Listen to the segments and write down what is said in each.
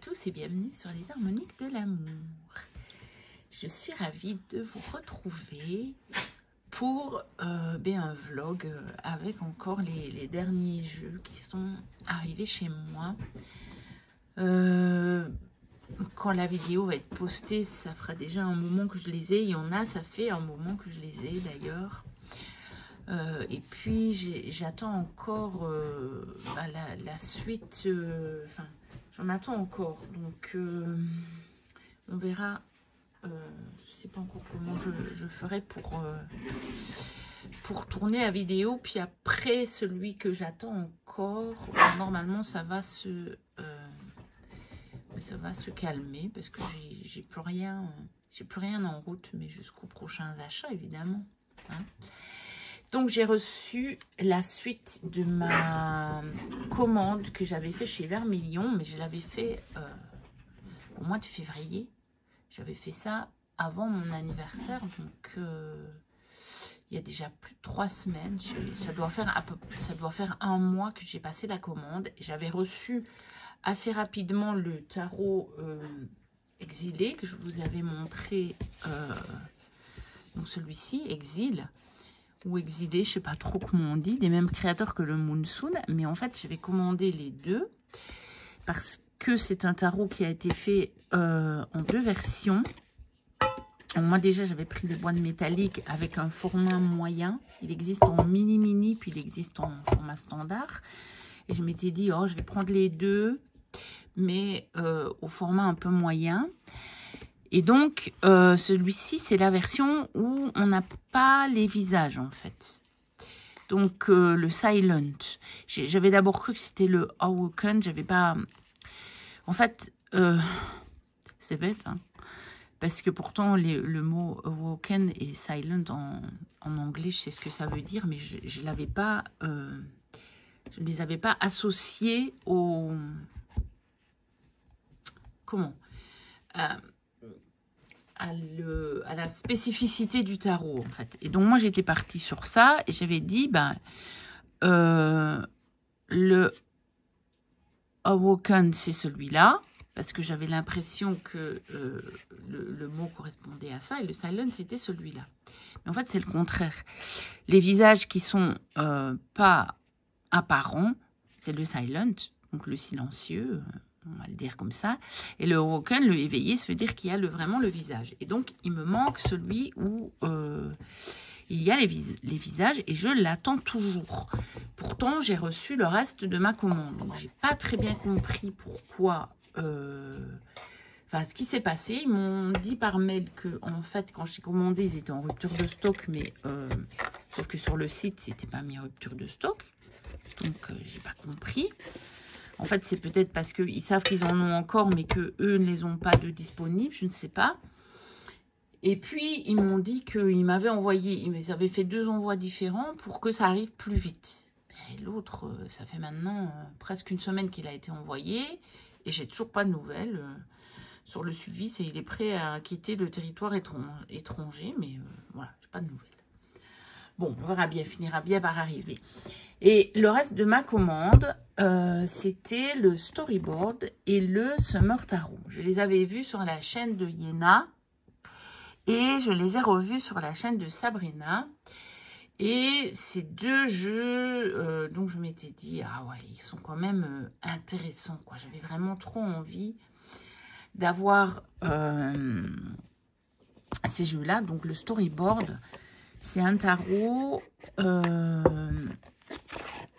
tous et bienvenue sur les harmoniques de l'amour. Je suis ravie de vous retrouver pour un vlog avec encore les derniers jeux qui sont arrivés chez moi. Quand la vidéo va être postée, ça fera déjà un moment que je les ai. Il y en a, ça fait un moment que je les ai d'ailleurs. Et puis j'attends encore la suite, j'en attends encore, donc on verra. Je ne sais pas encore comment je ferai pour tourner la vidéo. Puis après celui que j'attends encore, normalement ça va se calmer parce que j'ai plus rien en route, mais jusqu'aux prochains achats évidemment, hein. Donc, j'ai reçu la suite de ma commande que j'avais fait chez Vermilion, mais je l'avais fait au mois de février. J'avais fait ça avant mon anniversaire, donc il y a déjà plus de 3 semaines. Ça doit faire un mois que j'ai passé la commande. J'avais reçu assez rapidement le tarot exilé que je vous avais montré, donc celui-ci, Exil. Ou exilé, je sais pas trop comment on dit, des mêmes créateurs que le Moonsoon, mais en fait j'avais commandé les deux parce que c'est un tarot qui a été fait en 2 versions. Donc, moi déjà j'avais pris des boîtes métalliques avec un format moyen, il existe en mini puis il existe en format standard, et je m'étais dit oh je vais prendre les deux mais au format un peu moyen. Et donc, celui-ci, c'est la version où on n'a pas les visages, en fait. Donc, le Silent. J'avais d'abord cru que c'était le Awoken. J'avais pas... En fait, c'est bête, hein, parce que pourtant, le mot Awoken et Silent en anglais, je sais ce que ça veut dire, mais je l'avais pas... je ne les avais pas associés au... Comment à la spécificité du tarot, en fait. Et donc, moi, j'étais partie sur ça et j'avais dit, le Awoken, c'est celui-là, parce que j'avais l'impression que le mot correspondait à ça, et le Silent, c'était celui-là. Mais en fait, c'est le contraire. Les visages qui sont pas apparents, c'est le Silent, donc le silencieux, on va le dire comme ça. Et le Awoken, le éveillé, ça veut dire qu'il y a vraiment le visage. Et donc, il me manque celui où il y a les visages et je l'attends toujours. Pourtant, j'ai reçu le reste de ma commande. Donc, j'ai pas très bien compris pourquoi... ce qui s'est passé. Ils m'ont dit par mail que, en fait, quand j'ai commandé, ils étaient en rupture de stock, mais sauf que sur le site, c'était pas mis rupture de stock. Donc, j'ai pas compris. En fait, c'est peut-être parce qu'ils savent qu'ils en ont encore, mais qu'eux ne les ont pas de disponibles, je ne sais pas. Et puis, ils m'ont dit qu'ils m'avaient envoyé, ils avaient fait 2 envois différents pour que ça arrive plus vite. Et l'autre, ça fait maintenant presque une semaine qu'il a été envoyé, et j'ai toujours pas de nouvelles. Sur le suivi, il est prêt à quitter le territoire étranger, mais voilà, j'ai pas de nouvelles. Bon, on verra bien, finira bien par arriver. Et le reste de ma commande, c'était le storyboard et le Summer Tarot. Je les avais vus sur la chaîne de Yéna et je les ai revus sur la chaîne de Sabrina. Et ces 2 jeux, donc je m'étais dit, ah ouais, ils sont quand même intéressants, quoi. J'avais vraiment trop envie d'avoir ces jeux-là. Donc le storyboard, c'est un tarot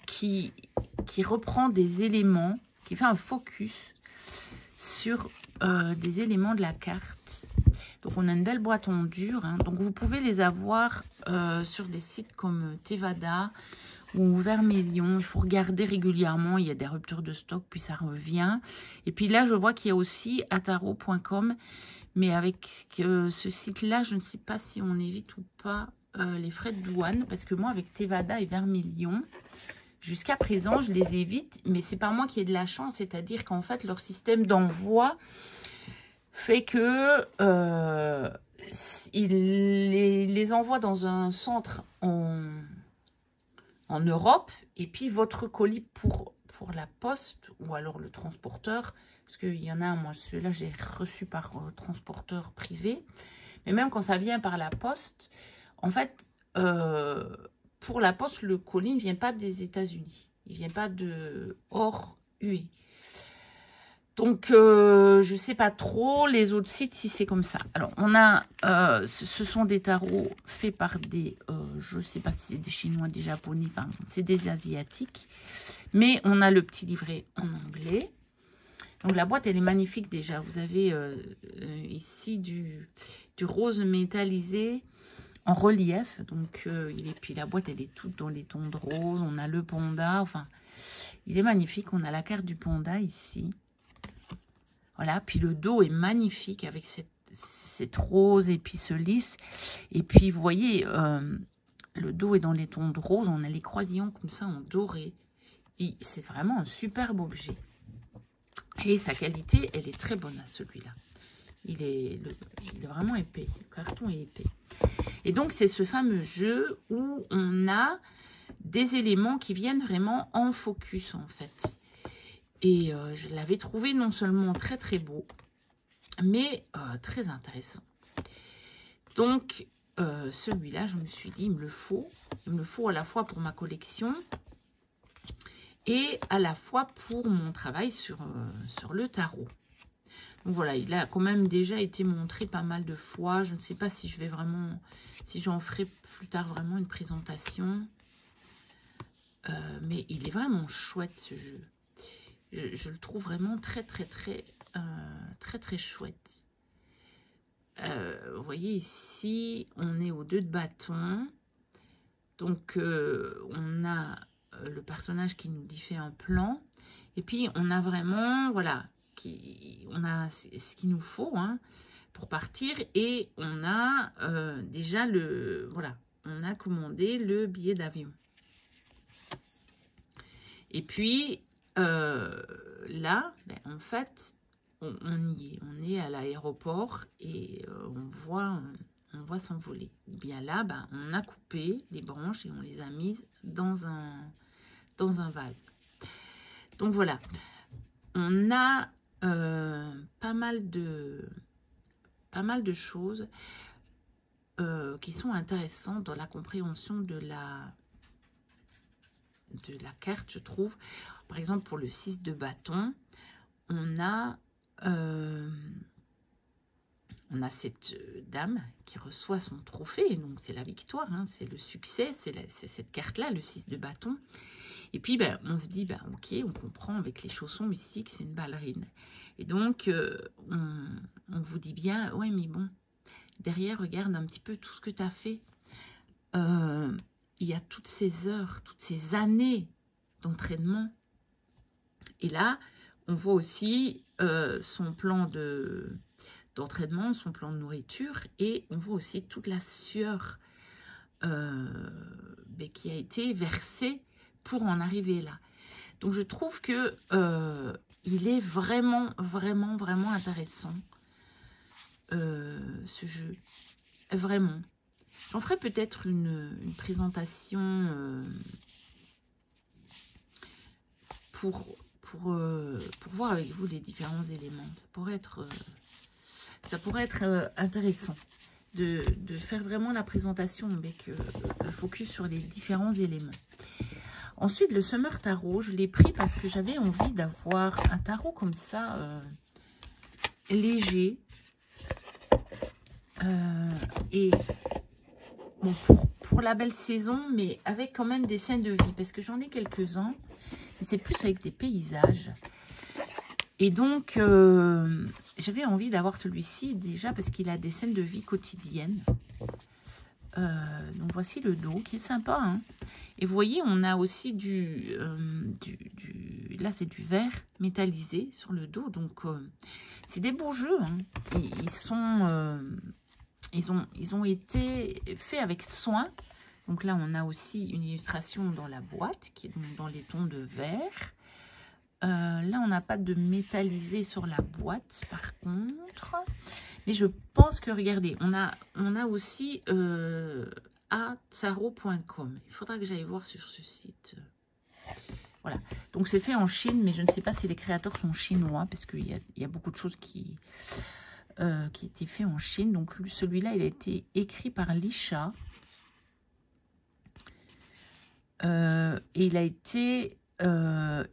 qui reprend des éléments, qui fait un focus sur des éléments de la carte. Donc, on a une belle boîte en dur, hein. Donc, vous pouvez les avoir sur des sites comme Tevada ou Vermilion. Il faut regarder régulièrement. Il y a des ruptures de stock, puis ça revient. Et puis là, je vois qu'il y a aussi ataro.com. Mais avec ce site-là, je ne sais pas si on évite ou pas les frais de douane. Parce que moi, avec Tevada et Vermilion... Jusqu'à présent, je les évite, mais c'est pas moi qui ai de la chance, c'est-à-dire qu'en fait, leur système d'envoi fait que il les envoie dans un centre en Europe, et puis votre colis pour pour la poste ou alors le transporteur. Parce qu'il y en a, moi, celui-là, j'ai reçu par transporteur privé. Mais même quand ça vient par la poste, en fait, pour la poste, le colis ne vient pas des États-Unis. Il ne vient pas de hors UE. Donc, je ne sais pas trop les autres sites si c'est comme ça. Alors, on a, ce sont des tarots faits par des, je ne sais pas si c'est des Chinois, des Japonais, enfin, c'est des Asiatiques. Mais on a le petit livret en anglais. Donc, la boîte, elle est magnifique déjà. Vous avez ici du rose métallisé en relief. Donc, et puis la boîte, elle est toute dans les tons de rose. On a le panda, enfin, il est magnifique. On a la carte du panda ici. Voilà, puis le dos est magnifique avec cette rose et puis ce lisse. Et puis, vous voyez, le dos est dans les tons de rose. On a les croisillons comme ça en doré. Et c'est vraiment un superbe objet. Et sa qualité, elle est très bonne à celui-là. Il est vraiment épais. Le carton est épais. Et donc, c'est ce fameux jeu où on a des éléments qui viennent vraiment en focus, en fait. Et je l'avais trouvé non seulement très très beau, mais très intéressant. Donc, celui-là, je me suis dit, il me le faut. Il me le faut à la fois pour ma collection et à la fois pour mon travail sur le tarot. Donc voilà, il a quand même déjà été montré pas mal de fois. Je ne sais pas si je vais vraiment, si j'en ferai plus tard vraiment une présentation. Mais il est vraiment chouette ce jeu. Je le trouve vraiment très chouette. Vous voyez ici, on est aux 2 de bâton. Donc, on a le personnage qui nous dit fait un plan. Et puis, on a vraiment, voilà, on a ce qu'il nous faut hein, pour partir. Et on a déjà voilà, on a commandé le billet d'avion. Et puis, là, ben, en fait, on y est. On est à l'aéroport et on voit s'envoler. Ou bien là, ben, on a coupé les branches et on les a mises dans un valve. Donc voilà. On a pas mal de choses qui sont intéressantes dans la compréhension de la carte, je trouve. Par exemple, pour le 6 de bâton, on a cette dame qui reçoit son trophée, donc c'est la victoire, hein, c'est le succès, c'est cette carte-là, le 6 de bâton. Et puis, ben, on se dit, ben, ok, on comprend avec les chaussons ici que c'est une ballerine. Et donc, on vous dit bien, ouais, mais bon, derrière, regarde un petit peu tout ce que tu as fait. Il y a toutes ces heures, toutes ces années d'entraînement. Et là, on voit aussi son plan d'entraînement, son plan de nourriture. Et on voit aussi toute la sueur qui a été versée pour en arriver là. Donc, je trouve que il est vraiment intéressant, ce jeu. Vraiment. J'en ferai peut-être une présentation pour voir avec vous les différents éléments. Ça pourrait être intéressant de faire vraiment la présentation avec le focus sur les différents éléments. Ensuite, le Summer Tarot, je l'ai pris parce que j'avais envie d'avoir un tarot comme ça, léger. Et bon, pour la belle saison, mais avec quand même des scènes de vie, parce que j'en ai quelques-uns, mais c'est plus avec des paysages. Et donc, j'avais envie d'avoir celui-ci déjà, parce qu'il a des scènes de vie quotidiennes. Donc, voici le dos, qui est sympa, hein. Et vous voyez, on a aussi là, c'est du verre métallisé sur le dos. Donc, c'est des beaux jeux, hein. Ils ont été faits avec soin. Donc là, on a aussi une illustration dans la boîte qui est dans les tons de vert. Là, on n'a pas de métallisé sur la boîte, par contre. Mais je pense que, regardez, on a aussi ataro.com. Il faudra que j'aille voir sur ce site. Voilà. Donc, c'est fait en Chine, mais je ne sais pas si les créateurs sont chinois, parce qu'il y a beaucoup de choses qui étaient faites en Chine. Donc, celui-là, il a été écrit par Lisha. Et il a été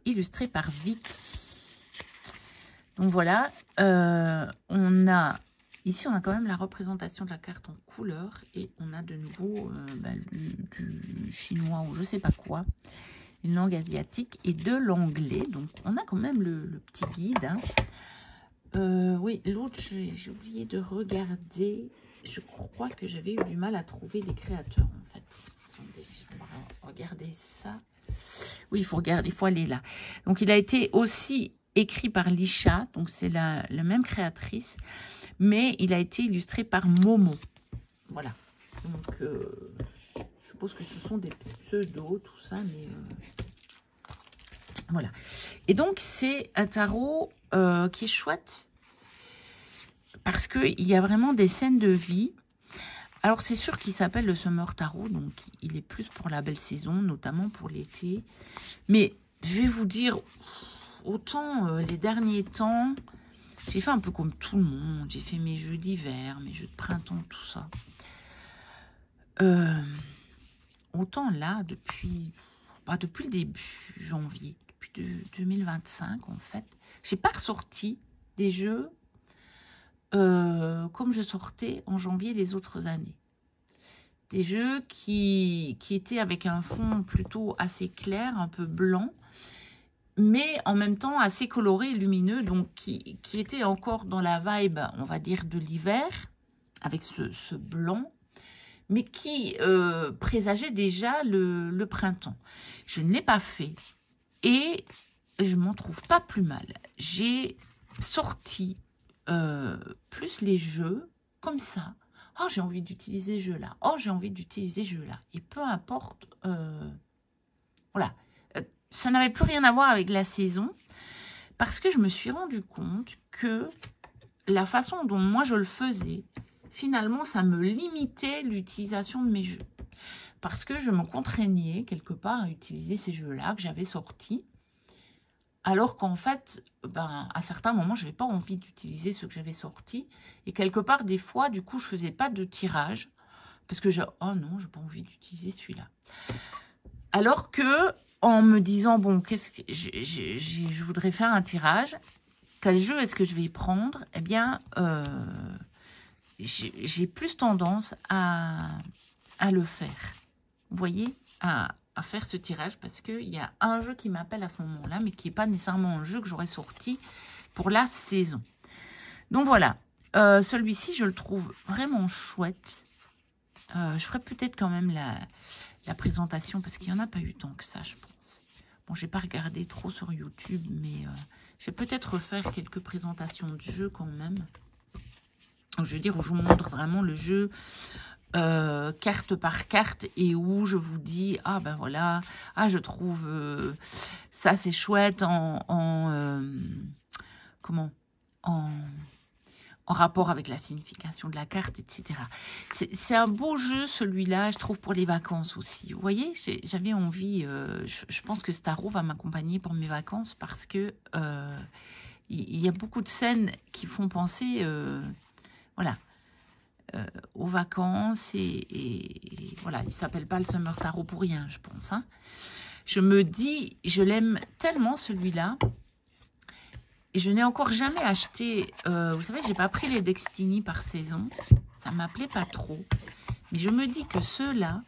illustré par Vicky. Donc voilà, ici on a quand même la représentation de la carte en couleur et on a de nouveau du chinois ou je sais pas quoi, une langue asiatique et de l'anglais. Donc on a quand même le petit guide. Hein. Oui, l'autre j'ai oublié de regarder. Je crois que j'avais eu du mal à trouver les créateurs en fait. Attendez, on va regarder ça. Oui, il faut regarder, il faut aller là. Donc il a été aussi écrit par Lisha, donc c'est la même créatrice, mais il a été illustré par Momo. Voilà. Donc, je suppose que ce sont des pseudos, tout ça, mais voilà. Et donc, c'est un tarot qui est chouette, parce qu'il y a vraiment des scènes de vie. Alors, c'est sûr qu'il s'appelle le Summer Tarot, donc il est plus pour la belle saison, notamment pour l'été. Mais, je vais vous dire... Autant les derniers temps, j'ai fait un peu comme tout le monde. J'ai fait mes jeux d'hiver, mes jeux de printemps, tout ça. Autant là, depuis le début janvier, depuis 2025 en fait, j'ai pas ressorti des jeux comme je sortais en janvier les autres années. Des jeux qui étaient avec un fond plutôt assez clair, un peu blanc, mais en même temps assez coloré et lumineux, donc qui était encore dans la vibe, on va dire, de l'hiver, avec ce blanc, mais qui présageait déjà le printemps. Je ne l'ai pas fait, et je m'en trouve pas plus mal. J'ai sorti plus les jeux, comme ça. Oh, j'ai envie d'utiliser ce jeu-là. Oh, j'ai envie d'utiliser ce jeu-là. Et peu importe, voilà. Ça n'avait plus rien à voir avec la saison parce que je me suis rendu compte que la façon dont moi je le faisais, finalement, ça me limitait l'utilisation de mes jeux. Parce que je me contraignais quelque part à utiliser ces jeux-là que j'avais sortis. Alors qu'en fait, à certains moments, je n'avais pas envie d'utiliser ceux que j'avais sortis. Et quelque part, des fois, du coup, je ne faisais pas de tirage. Parce que oh non, je n'ai pas envie d'utiliser celui-là. Alors que... en me disant, bon, qu'est-ce que je voudrais faire un tirage, quel jeu est-ce que je vais prendre? Eh bien, j'ai plus tendance à le faire. Vous voyez, à faire ce tirage parce qu'il y a un jeu qui m'appelle à ce moment-là, mais qui n'est pas nécessairement un jeu que j'aurais sorti pour la saison. Donc voilà, celui-ci, je le trouve vraiment chouette. Je ferai peut-être quand même la présentation, parce qu'il n'y en a pas eu tant que ça, je pense. Bon, j'ai pas regardé trop sur YouTube, mais je vais peut-être refaire quelques présentations de jeux quand même. Je veux dire, où je vous montre vraiment le jeu carte par carte et où je vous dis, ah ben voilà, ah je trouve ça c'est chouette comment en rapport avec la signification de la carte, etc. C'est un beau jeu, celui-là, je trouve, pour les vacances aussi. Vous voyez, j'avais envie, je pense que ce tarot va m'accompagner pour mes vacances parce que il y a beaucoup de scènes qui font penser, voilà, aux vacances. Et voilà, il ne s'appelle pas le Summer Tarot pour rien, je pense. Hein. Je me dis, je l'aime tellement, celui-là. Et je n'ai encore jamais acheté, vous savez, j'ai pas pris les Destiny par saison, ça m'appelait pas trop. Mais je me dis que ceux-là,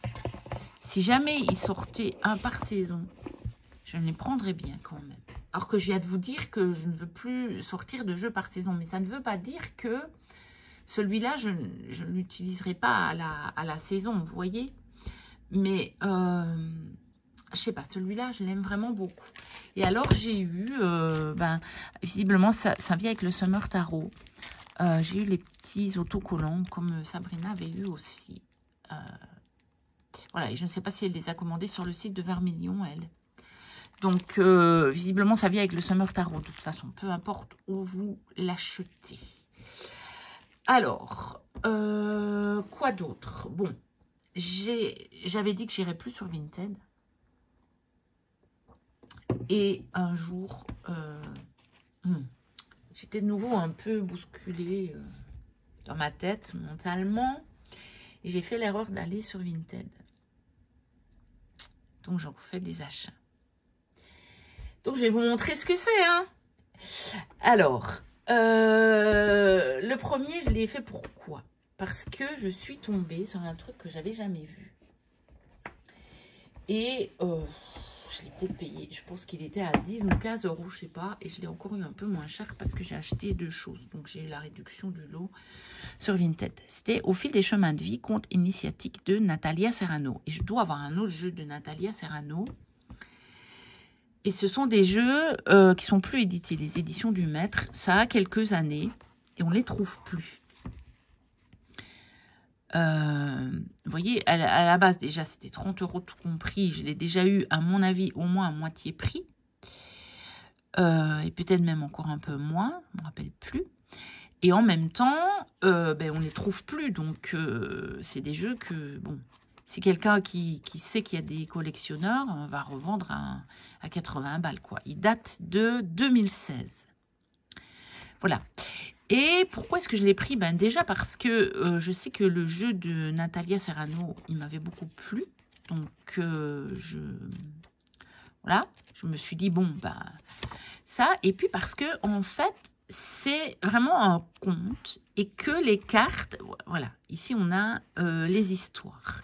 si jamais ils sortaient un par saison, je me les prendrais bien quand même. Alors que je viens de vous dire que je ne veux plus sortir de jeux par saison, mais ça ne veut pas dire que celui-là, je ne l'utiliserai pas à la saison, vous voyez. Mais... je sais pas, celui-là, je l'aime vraiment beaucoup. Et alors, j'ai eu, visiblement, ça vient avec le Summer Tarot. J'ai eu les petits autocollants, comme Sabrina avait eu aussi. Voilà, et je ne sais pas si elle les a commandés sur le site de Vermilion, elle. Donc, visiblement, ça vient avec le Summer Tarot, de toute façon. Peu importe où vous l'achetez. Alors, quoi d'autre? Bon, j'avais dit que j'irais plus sur Vinted. Et un jour, j'étais de nouveau un peu bousculée dans ma tête, mentalement. Et j'ai fait l'erreur d'aller sur Vinted. Donc, j'en fais des achats. Donc, je vais vous montrer ce que c'est. Hein. Alors, le premier, je l'ai fait pourquoi? Parce que je suis tombée sur un truc que j'avais jamais vu. Et je l'ai peut-être payé. Je pense qu'il était à 10 ou 15 euros, je sais pas. Et je l'ai encore eu un peu moins cher parce que j'ai acheté 2 choses. Donc, j'ai eu la réduction du lot sur Vinted. C'était Au fil des chemins de vie, conte initiatique de Natalia Serrano. Et je dois avoir un autre jeu de Natalia Serrano. Et ce sont des jeux qui sont plus édités. Les éditions du Maître, ça a quelques années et on les trouve plus. Vous voyez, à la base, déjà, c'était 30 euros tout compris. Je l'ai déjà eu, à mon avis, au moins à moitié prix. Et peut-être même encore un peu moins, je ne me rappelle plus. Et en même temps, on ne les trouve plus. Donc, c'est des jeux que, bon, si quelqu'un qui sait qu'il y a des collectionneurs, va revendre à 80 balles, quoi. Il date de 2016. Voilà. Et pourquoi est-ce que je l'ai pris? Déjà parce que je sais que le jeu de Natalia Serrano, il m'avait beaucoup plu. Donc, voilà, je me suis dit, bon, ça. Et puis parce que, en fait, c'est vraiment un conte et que les cartes, voilà, ici on a les histoires.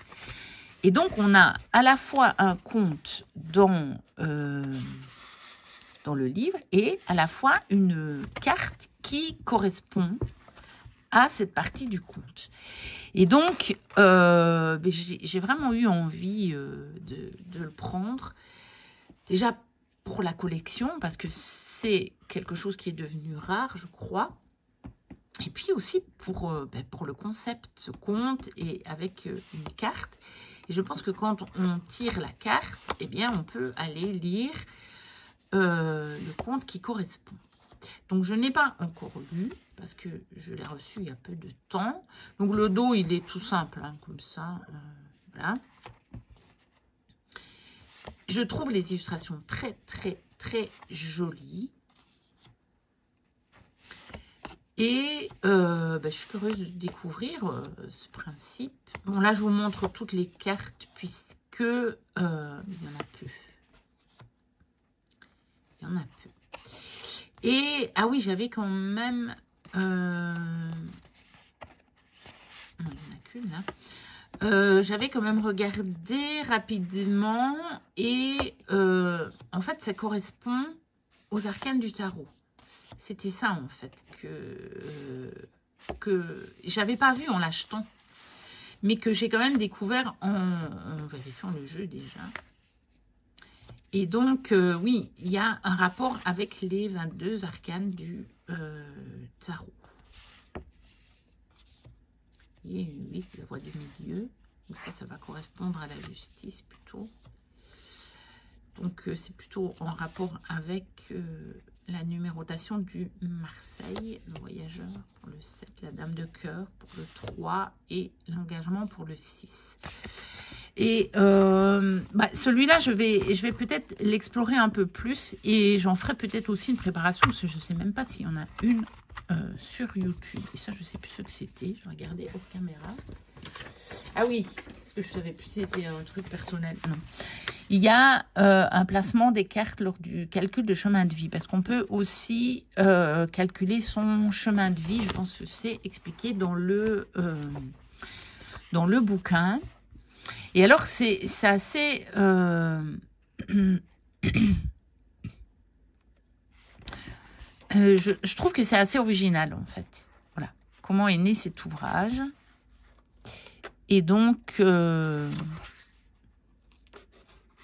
Et donc on a à la fois un conte dans le livre et à la fois une carte qui correspond à cette partie du conte. Et donc j'ai vraiment eu envie de le prendre. Déjà pour la collection, parce que c'est quelque chose qui est devenu rare, je crois. Et puis aussi pour le concept, ce conte, et avec une carte. Et je pense que quand on tire la carte, eh bien, on peut aller lire le conte qui correspond. Donc, je n'ai pas encore lu, parce que je l'ai reçu il y a peu de temps. Donc, le dos, il est tout simple, hein, comme ça. Voilà. Je trouve les illustrations très, très, très jolies. Et je suis curieuse de découvrir ce principe. Bon, là, je vous montre toutes les cartes puisque il y en a peu. Il y en a peu. Et, ah oui, j'avais quand même... non, il n'y en a qu'une, là. J'avais quand même regardé rapidement et en fait ça correspond aux arcanes du tarot. C'était ça en fait que j'avais pas vu en l'achetant, mais que j'ai quand même découvert en vérifiant le jeu déjà. Et donc oui, il y a un rapport avec les 22 arcanes du tarot. Et 8, la voie du milieu. Donc ça va correspondre à la justice plutôt. Donc c'est plutôt en rapport avec la numérotation du Marseille, le voyageur pour le 7, la dame de cœur pour le 3 et l'engagement pour le 6. Et celui-là, je vais peut-être l'explorer un peu plus et j'en ferai peut-être aussi une préparation parce que je ne sais même pas s'il y en a une sur YouTube. Et ça, je ne sais plus ce que c'était. Je regardais hors caméra. Ah oui, parce que je ne savais plus si c'était un truc personnel. Non. Il y a un placement des cartes lors du calcul de chemin de vie. Parce qu'on peut aussi calculer son chemin de vie. Je pense que c'est expliqué dans le bouquin. Et alors, c'est assez... je trouve que c'est assez original, en fait. Voilà. Comment est né cet ouvrage. Et donc,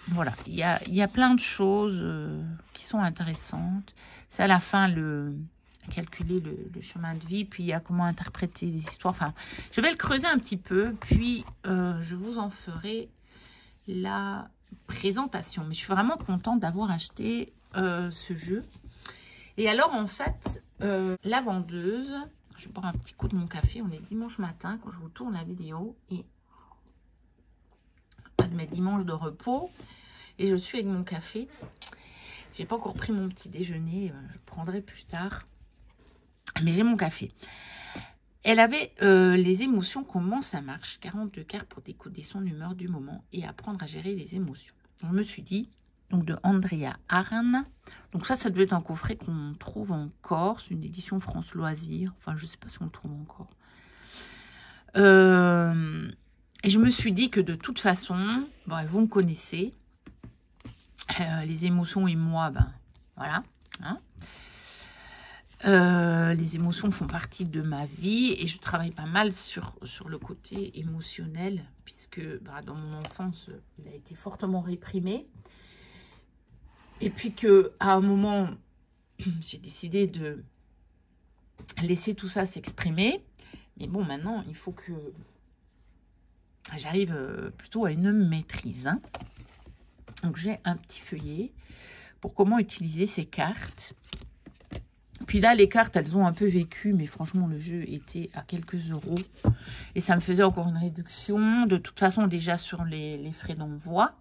voilà. Il y a plein de choses qui sont intéressantes. C'est à la fin calculer le chemin de vie. Puis, il y a comment interpréter les histoires. Enfin, je vais le creuser un petit peu. Puis, je vous en ferai la présentation. Mais je suis vraiment contente d'avoir acheté ce jeu. Et alors, en fait, la vendeuse, je vais boire un petit coup de mon café. On est dimanche matin quand je vous tourne la vidéo. Et pas de mes dimanches de repos. Et je suis avec mon café. J'ai pas encore pris mon petit déjeuner. Je le prendrai plus tard. Mais j'ai mon café. Elle avait les émotions, comment ça marche. 42 cartes pour décoder son humeur du moment et apprendre à gérer les émotions. Je me suis dit, donc de Andrea Arn. Donc ça doit être un coffret qu'on trouve encore. C'est une édition France Loisirs. Enfin, je sais pas si on le trouve encore. Et je me suis dit que de toute façon, bon, vous me connaissez. Les émotions et moi, ben voilà. Hein. Les émotions font partie de ma vie et je travaille pas mal sur le côté émotionnel puisque bah, dans mon enfance, il a été fortement réprimé. Et puis que à un moment, j'ai décidé de laisser tout ça s'exprimer. Mais bon, maintenant, il faut que j'arrive plutôt à une maîtrise. Hein. Donc, j'ai un petit feuillet pour comment utiliser ces cartes. Puis là, les cartes, elles ont un peu vécu, mais franchement, le jeu était à quelques euros. Et ça me faisait encore une réduction, de toute façon, déjà sur les frais d'envoi.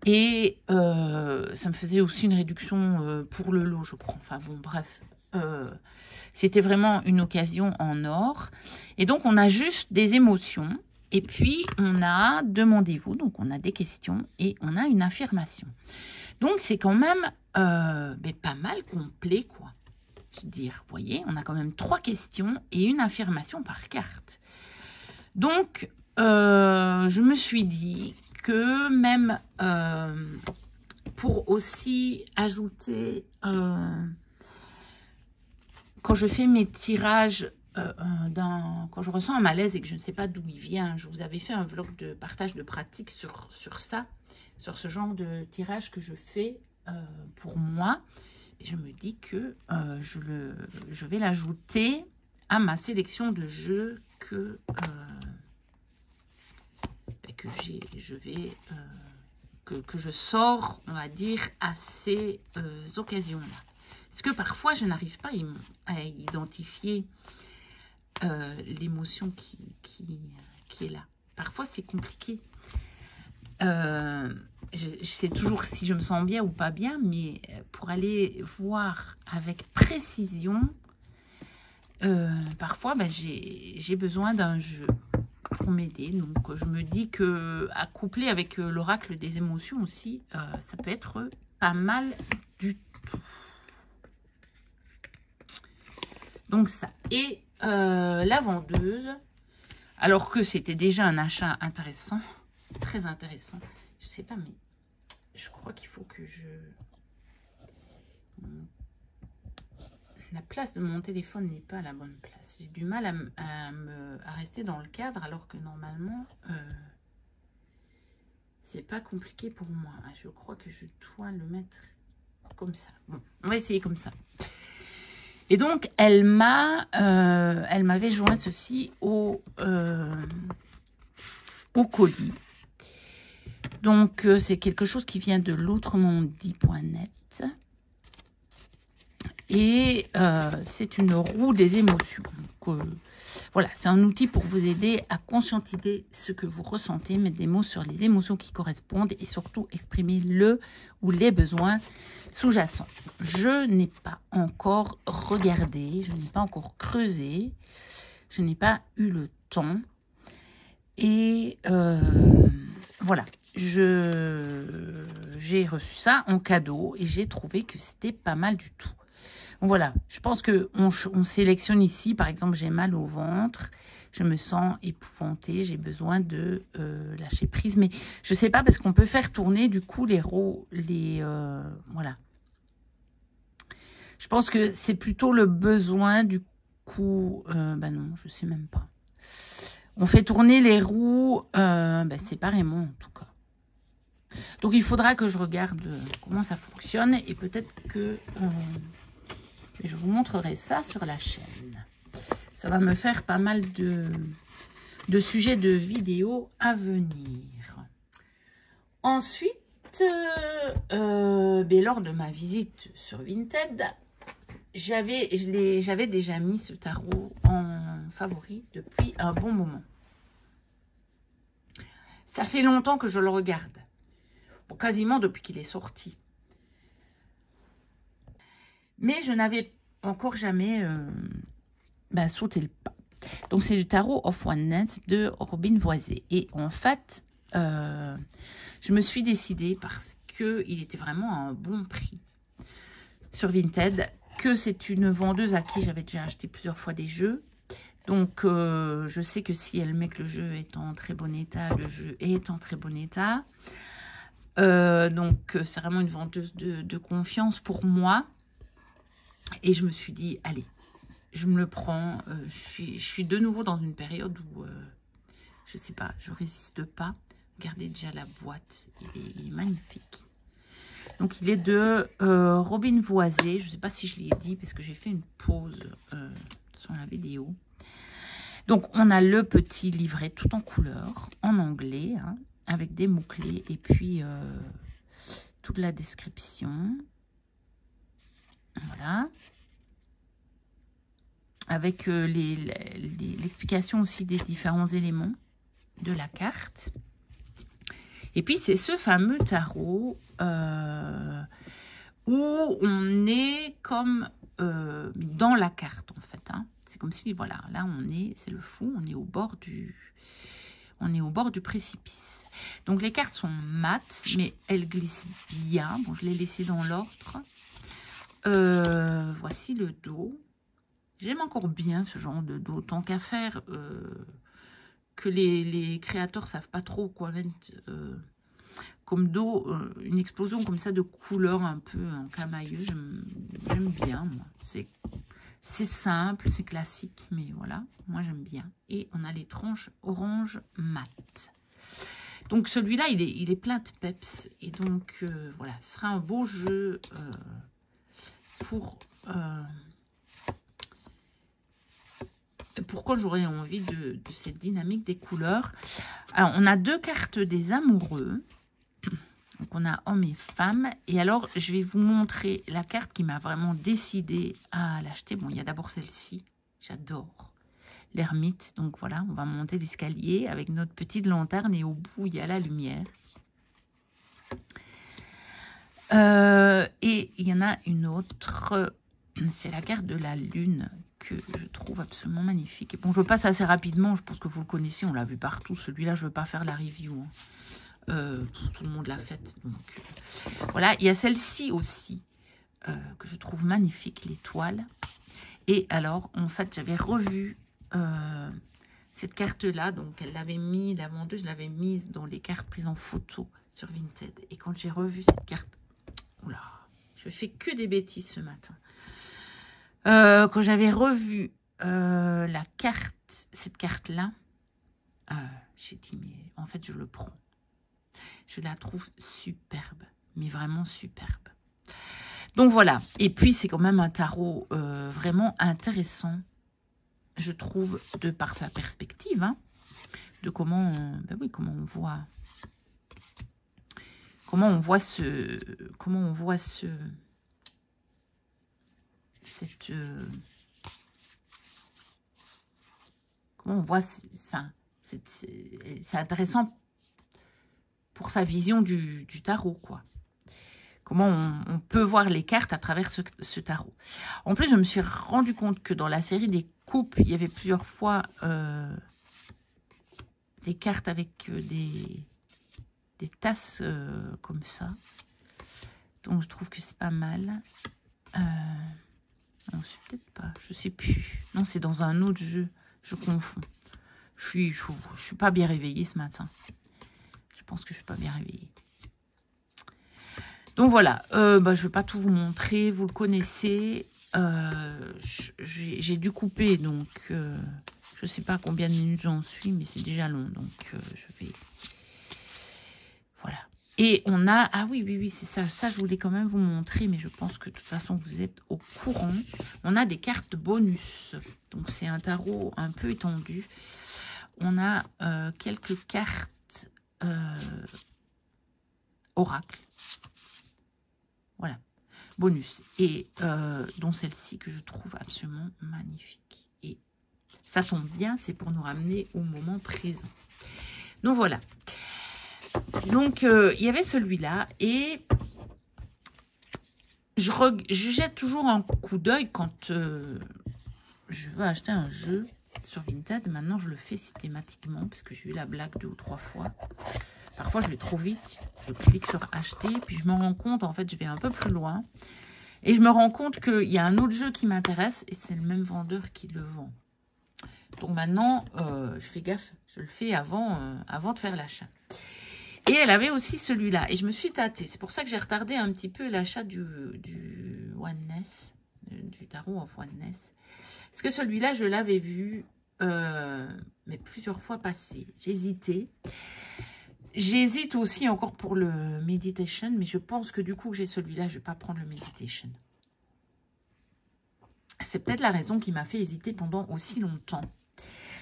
Et ça me faisait aussi une réduction pour le lot, je crois. Enfin bon, bref. C'était vraiment une occasion en or. Et donc, on a juste des émotions. Et puis, on a demandez-vous. Donc, on a des questions et on a une affirmation. Donc, c'est quand même pas mal complet, quoi. Je veux dire, vous voyez, on a quand même 3 questions et une affirmation par carte. Donc, je me suis dit que même pour aussi ajouter, quand je fais mes tirages, quand je ressens un malaise et que je ne sais pas d'où il vient, je vous avais fait un vlog de partage de pratique sur ça, sur ce genre de tirage que je fais pour moi. Et je me dis que je vais l'ajouter à ma sélection de jeux que je sors, on va dire, à ces occasions-là. Parce que parfois, je n'arrive pas à identifier l'émotion qui est là. Parfois, c'est compliqué. Je sais toujours si je me sens bien ou pas bien, mais pour aller voir avec précision, parfois j'ai besoin d'un jeu pour m'aider. Donc je me dis que à coupler avec l'oracle des émotions aussi, ça peut être pas mal du tout. Donc ça. Et la vendeuse, alors que c'était déjà un achat intéressant, très intéressant. Je sais pas, mais je crois qu'il faut que la place de mon téléphone n'est pas à la bonne place. J'ai du mal à rester dans le cadre, alors que normalement, c'est pas compliqué pour moi. Je crois que je dois le mettre comme ça. Bon, on va essayer comme ça. Et donc, elle m'avait joint ceci au colis. Donc, c'est quelque chose qui vient de l'autremondit.net. Et c'est une roue des émotions. Donc, voilà, c'est un outil pour vous aider à conscientiser ce que vous ressentez, mettre des mots sur les émotions qui correspondent et surtout exprimer le ou les besoins sous-jacents. Je n'ai pas encore regardé, je n'ai pas encore creusé, je n'ai pas eu le temps. Et voilà, j'ai reçu ça en cadeau et j'ai trouvé que c'était pas mal du tout. Donc voilà, je pense qu'on sélectionne ici, par exemple, j'ai mal au ventre, je me sens épouvantée, j'ai besoin de lâcher prise. Mais je sais pas, parce qu'on peut faire tourner du coup voilà. Je pense que c'est plutôt le besoin du coup, bah non, je sais même pas. On fait tourner les roues séparément en tout cas. Donc il faudra que je regarde comment ça fonctionne et peut-être que je vous montrerai ça sur la chaîne. Ça va me faire pas mal de sujets de vidéos à venir. Ensuite, lors de ma visite sur Vinted, j'avais déjà mis ce tarot en favori depuis un bon moment. Ça fait longtemps que je le regarde. Bon, quasiment depuis qu'il est sorti. Mais je n'avais encore jamais sauté le pas. Donc, c'est du tarot of Oneness de Robin Voisé. Et en fait, je me suis décidée parce qu'il était vraiment à un bon prix sur Vinted, que c'est une vendeuse à qui j'avais déjà acheté plusieurs fois des jeux. Donc, je sais que si elle met que le jeu est en très bon état, le jeu est en très bon état. Donc, c'est vraiment une vendeuse de confiance pour moi. Et je me suis dit, allez, je me le prends. Je suis de nouveau dans une période où, je sais pas, je résiste pas. Regardez déjà la boîte, il est magnifique. Donc, il est de Robin Voisé. Je ne sais pas si je l'ai dit parce que j'ai fait une pause sur la vidéo. Donc, on a le petit livret tout en couleur, en anglais, hein, avec des mots-clés et puis toute la description. Voilà. Avec l'explication aussi des différents éléments de la carte. Et puis, c'est ce fameux tarot où on est comme dans la carte, en fait. Hein. C'est comme si, voilà, là, c'est le fou, on est au bord du précipice. Donc, les cartes sont mates, mais elles glissent bien. Bon, je l'ai laissé dans l'ordre. Voici le dos. J'aime encore bien ce genre de dos, tant qu'à faire que les créateurs ne savent pas trop quoi mettre comme dos, une explosion comme ça de couleurs un peu en camailleux. J'aime bien, moi. C'est simple, c'est classique, mais voilà, moi j'aime bien. Et on a les tranches orange mat. Donc celui-là, il est plein de peps. Et donc, voilà, ce sera un beau jeu pour quand j'aurai envie de cette dynamique des couleurs. Alors, on a 2 cartes des amoureux. Donc, on a homme et femme. Et alors, je vais vous montrer la carte qui m'a vraiment décidé à l'acheter. Bon, il y a d'abord celle-ci. J'adore. L'ermite. Donc, voilà, on va monter l'escalier avec notre petite lanterne. Et au bout, il y a la lumière. Et il y en a une autre. C'est la carte de la lune que je trouve absolument magnifique. Et bon, je passe assez rapidement. Je pense que vous le connaissez. On l'a vu partout. Celui-là, je ne veux pas faire la review. Hein. Tout le monde l'a faite. Donc, voilà. Il y a celle-ci aussi que je trouve magnifique, l'étoile. Et alors, en fait, j'avais revu cette carte-là. Donc, elle l'avait mis, la vendeuse l'avait mise dans les cartes prises en photo sur Vinted. Et quand j'ai revu cette carte, oula, je fais que des bêtises ce matin. Quand j'avais revu la carte, cette carte-là, j'ai dit, mais en fait, je le prends. Je la trouve superbe, mais vraiment superbe. Donc voilà, et puis c'est quand même un tarot vraiment intéressant, je trouve, de par sa perspective, hein, de comment, comment on voit enfin, c'est intéressant pour sa vision du tarot, quoi. Comment on peut voir les cartes à travers ce tarot. En plus, je me suis rendu compte que dans la série des coupes, il y avait plusieurs fois des cartes avec des tasses comme ça. Donc, je trouve que c'est pas mal. Non, c'est peut-être pas. Je sais plus. Non, c'est dans un autre jeu. Je confonds. Je suis pas bien réveillée ce matin. Je pense que je suis pas bien réveillée. Donc voilà, je ne vais pas tout vous montrer, vous le connaissez. J'ai dû couper, donc je ne sais pas combien de minutes j'en suis, mais c'est déjà long, donc je vais... Voilà. Et on a... Ah oui, c'est ça. Ça, je voulais quand même vous montrer, mais je pense que de toute façon, vous êtes au courant. On a des cartes bonus. Donc, c'est un tarot un peu étendu. On a quelques cartes oracle. Voilà, bonus. Et dont celle-ci que je trouve absolument magnifique. Et ça tombe bien, c'est pour nous ramener au moment présent. Donc voilà. Donc il y avait celui-là. Et je jette toujours un coup d'œil quand je veux acheter un jeu sur Vinted. Maintenant, je le fais systématiquement parce que j'ai eu la blague 2 ou 3 fois. Parfois, je vais trop vite. Je clique sur acheter, puis je me rends compte, en fait, je vais un peu plus loin. Et je me rends compte qu'il y a un autre jeu qui m'intéresse et c'est le même vendeur qui le vend. Donc maintenant, je fais gaffe. Je le fais avant de faire l'achat. Et elle avait aussi celui-là. Et je me suis tâtée. C'est pour ça que j'ai retardé un petit peu l'achat du Oneness, du Tarot of Oneness. Parce que celui-là, je l'avais vu, mais plusieurs fois passer. J'hésitais. J'hésite aussi encore pour le Meditation, mais je pense que du coup que j'ai celui-là, je ne vais pas prendre le Meditation. C'est peut-être la raison qui m'a fait hésiter pendant aussi longtemps.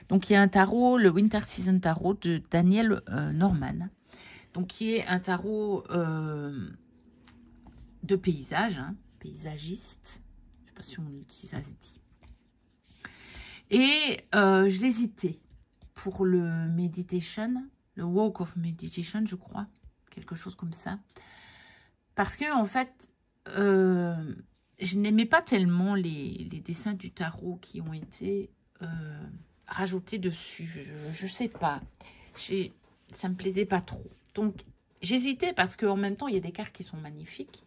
Donc, il y a un tarot, le Winter Season Tarot de Daniel Norman. Donc, qui est un tarot de paysage, hein, paysagiste. Je ne sais pas si ça se dit. Et je l'hésitais pour le Meditation, le Walk of Meditation, je crois. Quelque chose comme ça. Parce que, en fait, je n'aimais pas tellement les dessins du tarot qui ont été rajoutés dessus. Je sais pas. Ça me plaisait pas trop. Donc, j'hésitais parce qu'en même temps, il y a des cartes qui sont magnifiques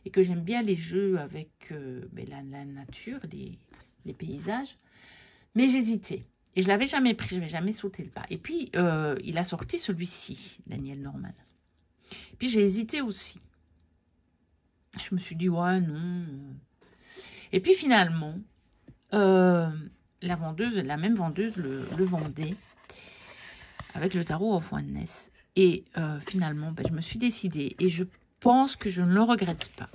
et que j'aime bien les jeux avec la nature, les paysages. Mais j'hésitais. Et je l'avais jamais pris, je n'avais jamais sauté le pas. Et puis, il a sorti celui-ci, Daniel Norman. Et puis, j'ai hésité aussi. Je me suis dit, ouais, non. Et puis, finalement, la même vendeuse le vendait avec le tarot of Oneness. Et finalement, je me suis décidée. Et je pense que je ne le regrette pas.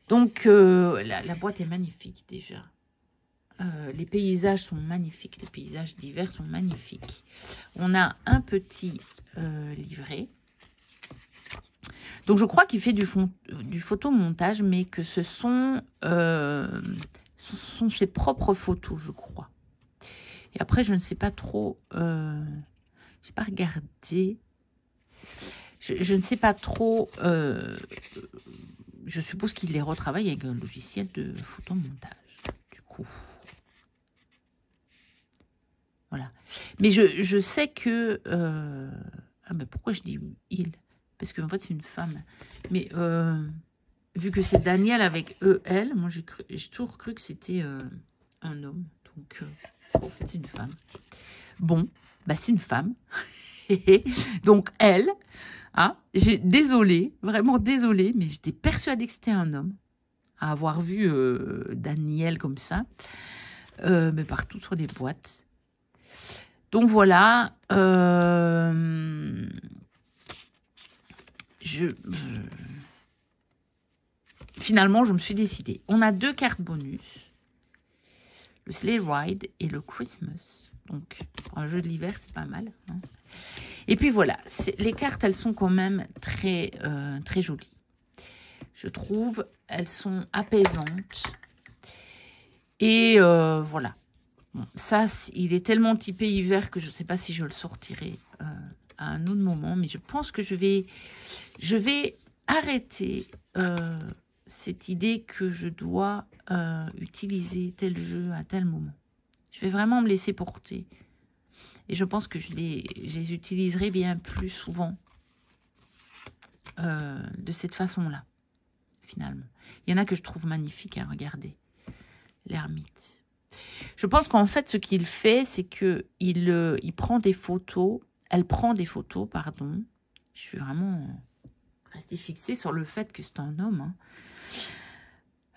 Donc, la boîte est magnifique déjà. Les paysages sont magnifiques. Les paysages d'hiver sont magnifiques. On a un petit livret. Donc, je crois qu'il fait du photomontage, mais que ce sont ses propres photos, je crois. Et après, je ne sais pas trop... je n'ai pas regardé. Je ne sais pas trop... je suppose qu'il les retravaille avec un logiciel de photomontage, du coup. Voilà. Mais je sais que... ah ben pourquoi je dis il? Parce qu'en fait, c'est une femme. Mais vu que c'est Daniel avec E-L, moi, j'ai toujours cru que c'était un homme. Donc, en fait, c'est une femme. Bon, bah, c'est une femme. Donc, elle, hein, désolée, vraiment désolée, mais j'étais persuadée que c'était un homme. À avoir vu Daniel comme ça. Mais partout sur les boîtes. Donc, voilà. Finalement, je me suis décidée. On a 2 cartes bonus. Le Sleigh Ride et le Christmas. Donc, pour un jeu de l'hiver, c'est pas mal. Hein. Et puis voilà, les cartes, elles sont quand même très, très jolies. Je trouve, elles sont apaisantes. Et voilà. Bon, ça, il est tellement typé hiver que je ne sais pas si je le sortirai à un autre moment. Mais je pense que je vais arrêter cette idée que je dois utiliser tel jeu à tel moment. Je vais vraiment me laisser porter. Et je pense que je les utiliserai bien plus souvent de cette façon-là, finalement. Il y en a que je trouve magnifiques à regarder. L'ermite. Je pense qu'en fait, ce qu'il fait, c'est qu'il prend des photos. Elle prend des photos, pardon. Je suis vraiment restée fixée sur le fait que c'est un homme.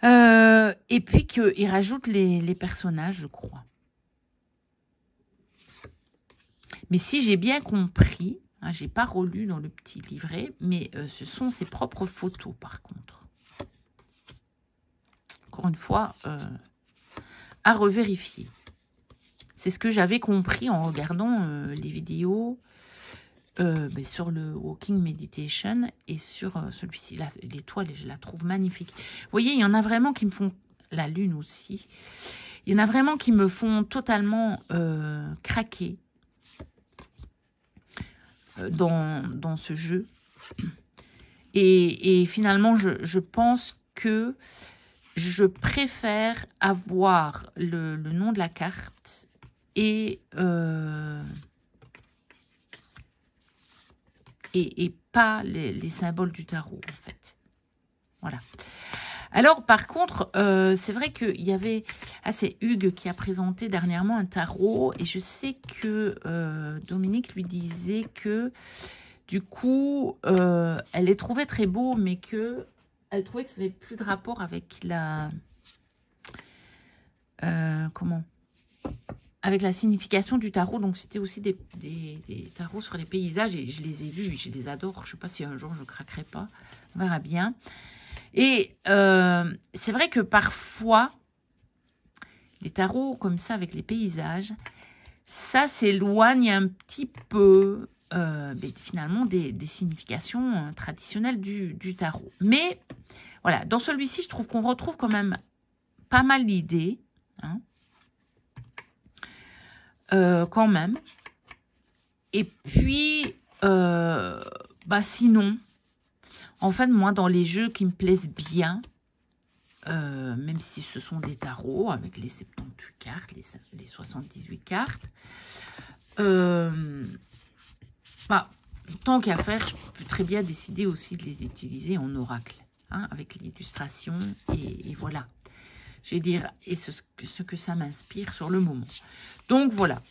Hein. Et puis qu'il rajoute les personnages, je crois. Mais si j'ai bien compris, hein, je n'ai pas relu dans le petit livret, mais ce sont ses propres photos, par contre. Encore une fois, à revérifier. C'est ce que j'avais compris en regardant les vidéos sur le Walking Meditation et sur celui-ci. Là, l'étoile, je la trouve magnifique. Vous voyez, il y en a vraiment qui me font... La lune aussi. Il y en a vraiment qui me font totalement craquer dans ce jeu. Et finalement, je pense que je préfère avoir le nom de la carte et pas les symboles du tarot, en fait. Voilà. Alors, par contre, c'est vrai qu'il y avait... Ah, c'est Hugues qui a présenté dernièrement un tarot. Et je sais que Dominique lui disait que, du coup, elle les trouvait très beaux, mais que elle trouvait que ça n'avait plus de rapport avec la... comment? Avec la signification du tarot. Donc, c'était aussi des tarots sur les paysages. Et je les ai vus, je les adore. Je ne sais pas si un jour je craquerai pas. On verra bien. Et c'est vrai que parfois, les tarots comme ça avec les paysages, ça s'éloigne un petit peu finalement des significations traditionnelles du tarot. Mais voilà, dans celui-ci, je trouve qu'on retrouve quand même pas mal d'idées. Hein, quand même. Et puis, sinon... En fait, moi, dans les jeux qui me plaisent bien, même si ce sont des tarots avec les 78 cartes, les 78 cartes, tant qu'à faire, je peux très bien décider aussi de les utiliser en oracle, hein, avec l'illustration, et voilà. Je vais dire, et ce que ça m'inspire sur le moment. Donc voilà,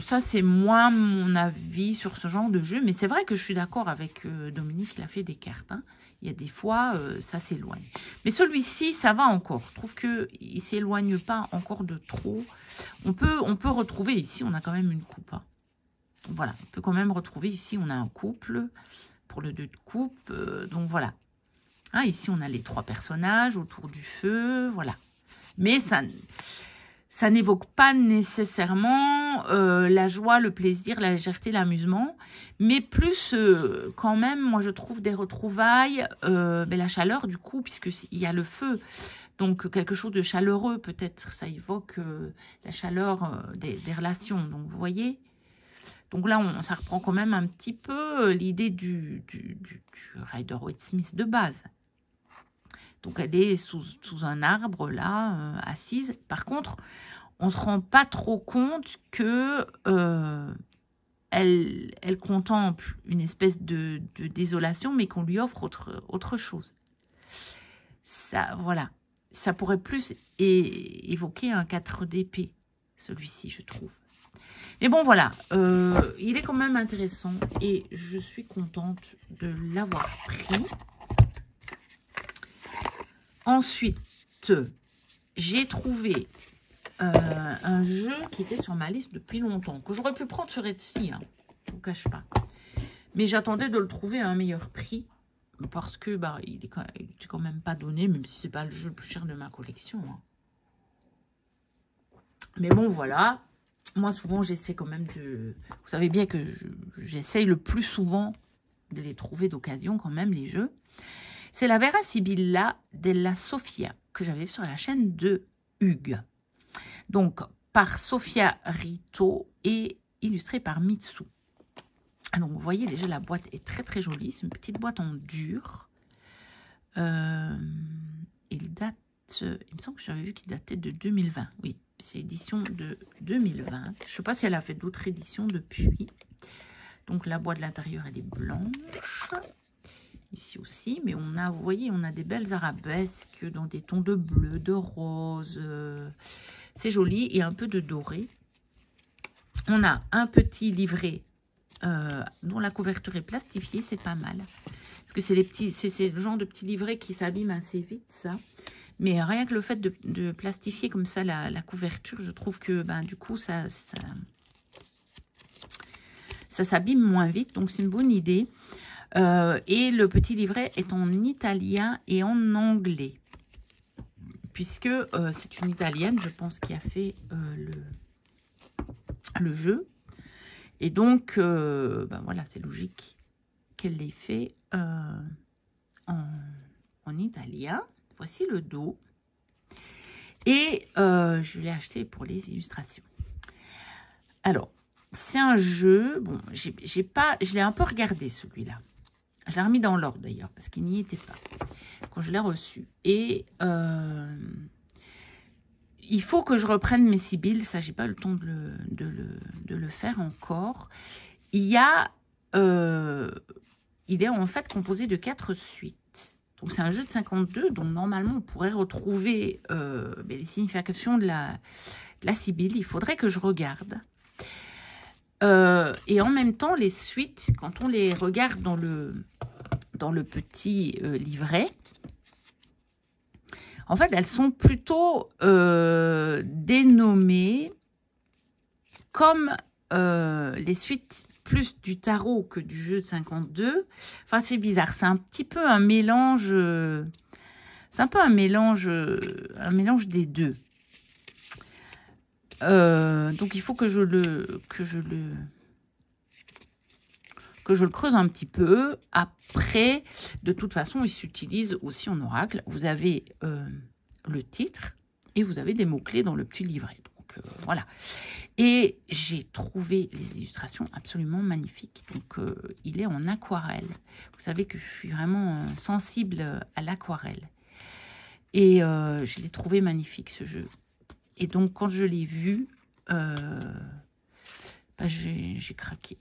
ça c'est moi mon avis sur ce genre de jeu. Mais c'est vrai que je suis d'accord avec Dominique, il a fait des cartes. Hein. Il y a des fois, ça s'éloigne. Mais celui-ci, ça va encore. Je trouve qu'il ne s'éloigne pas encore de trop. On peut retrouver ici, on a quand même une coupe. Hein. Voilà, on peut quand même retrouver ici, on a un couple pour le 2 de coupe. Donc voilà. Hein, ici, on a les 3 personnages autour du feu. Voilà. Mais ça n'évoque pas nécessairement la joie, le plaisir, la légèreté, l'amusement, mais plus quand même, moi je trouve des retrouvailles, la chaleur du coup, puisqu'il y a le feu, donc quelque chose de chaleureux peut-être, ça évoque la chaleur des relations, donc vous voyez. Donc là, ça reprend quand même un petit peu l'idée du Rider-Waite-Smith de base. Donc, elle est sous un arbre, là, assise. Par contre, on ne se rend pas trop compte que elle contemple une espèce de désolation, mais qu'on lui offre autre chose. Ça, voilà. Ça pourrait plus évoquer un 4 d'épée, celui-ci, je trouve. Mais bon, voilà. Il est quand même intéressant et je suis contente de l'avoir pris. Ensuite, j'ai trouvé un jeu qui était sur ma liste depuis longtemps, que j'aurais pu prendre sur Etsy, hein, je ne vous cache pas. Mais j'attendais de le trouver à un meilleur prix, parce que il était quand même pas donné, même si ce n'est pas le jeu le plus cher de ma collection. Hein. Mais bon, voilà. Moi, souvent, j'essaie quand même de... Vous savez bien que j'essaye le plus souvent de les trouver d'occasion, quand même, les jeux. C'est la Vera Sibilla della Sofia que j'avais sur la chaîne de Hugues. Donc, par Sofia Rito et illustré par Mitsu. Donc, vous voyez déjà, la boîte est très très jolie. C'est une petite boîte en dur. Il date, il me semble que j'avais vu qu'il datait de 2020. Oui, c'est édition de 2020. Je ne sais pas si elle a fait d'autres éditions depuis. Donc, la boîte de l'intérieur, elle est blanche. Ici aussi, mais on a, vous voyez, on a des belles arabesques dans des tons de bleu, de rose. C'est joli et un peu de doré. On a un petit livret dont la couverture est plastifiée, c'est pas mal. Parce que c'est le genre de petits livrets qui s'abîment assez vite, ça. Mais rien que le fait de plastifier comme ça la couverture, je trouve que du coup, ça s'abîme moins vite. Donc, c'est une bonne idée. Et le petit livret est en italien et en anglais. Puisque c'est une italienne, je pense, qui a fait le jeu. Et donc, voilà, c'est logique qu'elle l'ait fait en italien. Voici le dos. Et je l'ai acheté pour les illustrations. Alors, c'est un jeu... Bon, je l'ai un peu regardé, celui-là. Je l'ai remis dans l'ordre d'ailleurs, parce qu'il n'y était pas quand je l'ai reçu. Et il faut que je reprenne mes sibylles. Ça, j'ai pas le temps de le faire encore. Il est en fait composé de 4 suites. Donc, c'est un jeu de 52. Donc, normalement, on pourrait retrouver les significations de la sibylle. Il faudrait que je regarde. Et en même temps, les suites, quand on les regarde dans le petit livret, en fait, elles sont plutôt dénommées comme les suites plus du tarot que du jeu de 52. Enfin, c'est bizarre. C'est un petit peu un mélange. C'est un peu un mélange des deux. Donc, il faut que je le creuse un petit peu. Après, de toute façon, il s'utilise aussi en oracle. Vous avez le titre et vous avez des mots-clés dans le petit livret. Donc, voilà. Et j'ai trouvé les illustrations absolument magnifiques. Donc, il est en aquarelle. Vous savez que je suis vraiment sensible à l'aquarelle. Et je l'ai trouvé magnifique, ce jeu. Et donc, quand je l'ai vu, j'ai craqué.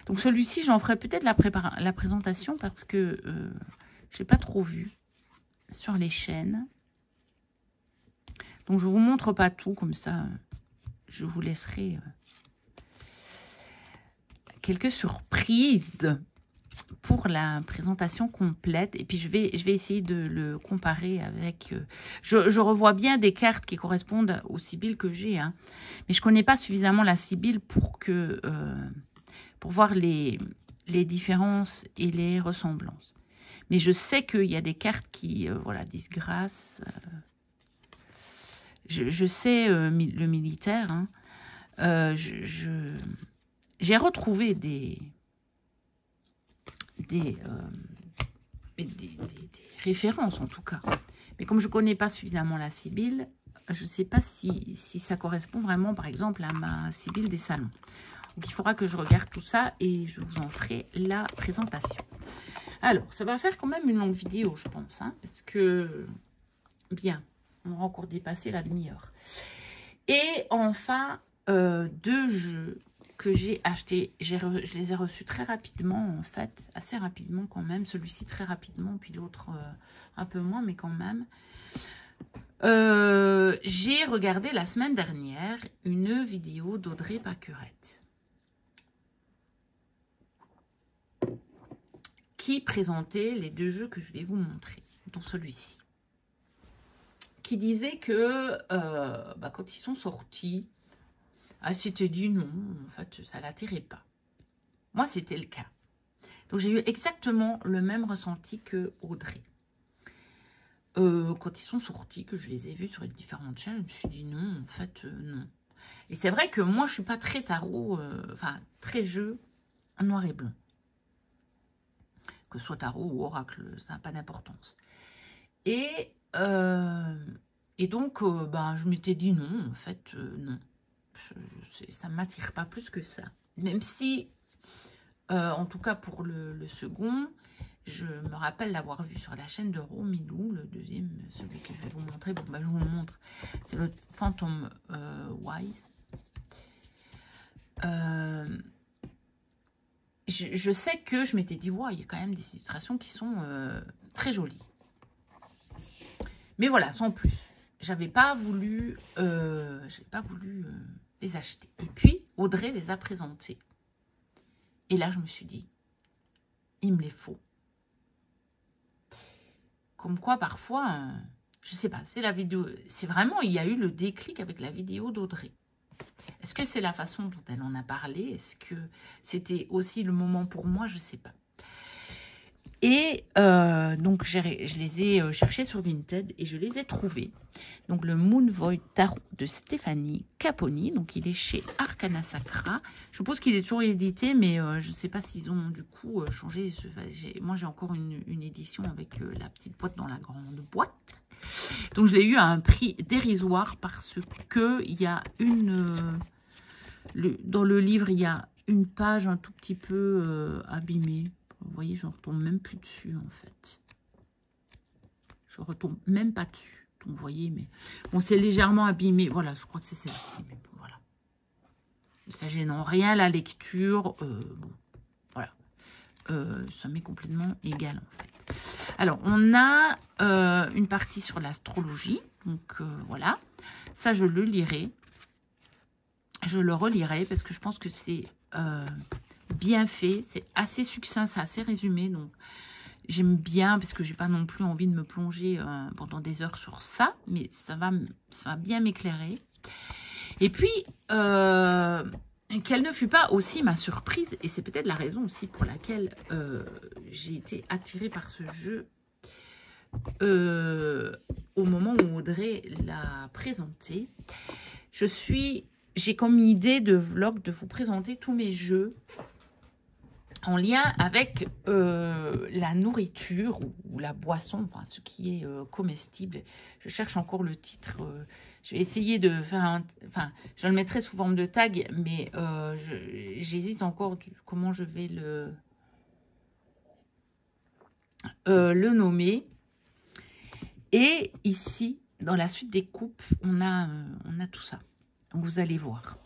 Donc, celui-ci, j'en ferai peut-être la présentation parce que je n'ai pas trop vu sur les chaînes. Donc, je ne vous montre pas tout comme ça. Je vous laisserai quelques surprises pour la présentation complète. Et puis, je vais essayer de le comparer avec... je revois bien des cartes qui correspondent aux sibylles que j'ai. Hein, mais je ne connais pas suffisamment la sibylle pour voir les différences et les ressemblances. Mais je sais qu'il y a des cartes qui, voilà, disgrâce. Je sais le militaire. Hein, j'ai retrouvé des références en tout cas. Mais comme je ne connais pas suffisamment la sibylle, je ne sais pas si ça correspond vraiment, par exemple, à ma sibylle des salons. Donc, il faudra que je regarde tout ça et je vous en ferai la présentation. Alors, ça va faire quand même une longue vidéo, je pense, hein, parce que, bien, on va encore dépasser la demi-heure. Et enfin, 2 jeux que j'ai achetés. Je les ai reçus très rapidement, en fait, assez rapidement quand même. Celui-ci très rapidement, puis l'autre un peu moins, mais quand même. J'ai regardé la semaine dernière une vidéo d'Audrey Pacurette qui présentait les 2 jeux que je vais vous montrer, dont celui-ci. Qui disait que quand ils sont sortis, elle s'était dit non, en fait, ça ne l'attirait pas. Moi, c'était le cas. Donc, j'ai eu exactement le même ressenti que Audrey. Quand ils sont sortis, que je les ai vus sur les différentes chaînes, je me suis dit non, en fait, non. Et c'est vrai que moi, je ne suis pas très tarot, enfin, très jeu noir et blanc. Que ce soit tarot ou oracle, ça n'a pas d'importance. Et donc, je m'étais dit non, en fait, non. Ça ne m'attire pas plus que ça. Même si, en tout cas pour le second, je me rappelle l'avoir vu sur la chaîne de Romilou, le deuxième, celui que je vais vous montrer. Bon, je vous le montre. C'est le Phantom Wise. Je sais que je m'étais dit, ouais, il y a quand même des illustrations qui sont très jolies. Mais voilà, sans plus. J'avais pas voulu, les acheter. Et puis, Audrey les a présentés. Et là, je me suis dit, il me les faut. Comme quoi, parfois, je sais pas, c'est la vidéo. C'est vraiment, il y a eu le déclic avec la vidéo d'Audrey. Est-ce que c'est la façon dont elle en a parlé? Est-ce que c'était aussi le moment pour moi? Je sais pas. Et donc, je les ai cherchés sur Vinted et je les ai trouvés. Donc, le Moon Void Tarot de Stéphanie Caponi. Donc, il est chez Arcana Sacra. Je suppose qu'il est toujours édité, mais je ne sais pas s'ils ont du coup changé. Moi, j'ai encore une édition avec la petite boîte dans la grande boîte. Donc, je l'ai eu à un prix dérisoire parce que il y a dans le livre, il y a une page un tout petit peu abîmée. voyez, je ne retombe même plus dessus, en fait. Je ne retombe même pas dessus. Donc, vous voyez, mais... Bon, c'est légèrement abîmé. Voilà, je crois que c'est celle-ci, mais bon, voilà. Ça gêne en rien la lecture. Bon, voilà. Ça m'est complètement égal, en fait. Alors, on a une partie sur l'astrologie. Donc, voilà. Ça, je le lirai. Je le relirai parce que je pense que c'est bien fait. C'est assez succinct, c'est assez résumé. Donc, j'aime bien parce que j'ai pas non plus envie de me plonger pendant des heures sur ça. Mais ça va bien m'éclairer. Et puis, quelle ne fut pas aussi ma surprise. Et c'est peut-être la raison aussi pour laquelle j'ai été attirée par ce jeu au moment où Audrey l'a présenté. J'ai comme idée de vlog de vous présenter tous mes jeux en lien avec la nourriture ou la boisson, enfin ce qui est comestible. Je cherche encore le titre. Je vais essayer de faire enfin, je le mettrai sous forme de tag, mais j'hésite encore comment je vais le nommer. Et ici, dans la suite des coupes, on a tout ça. Vous allez voir.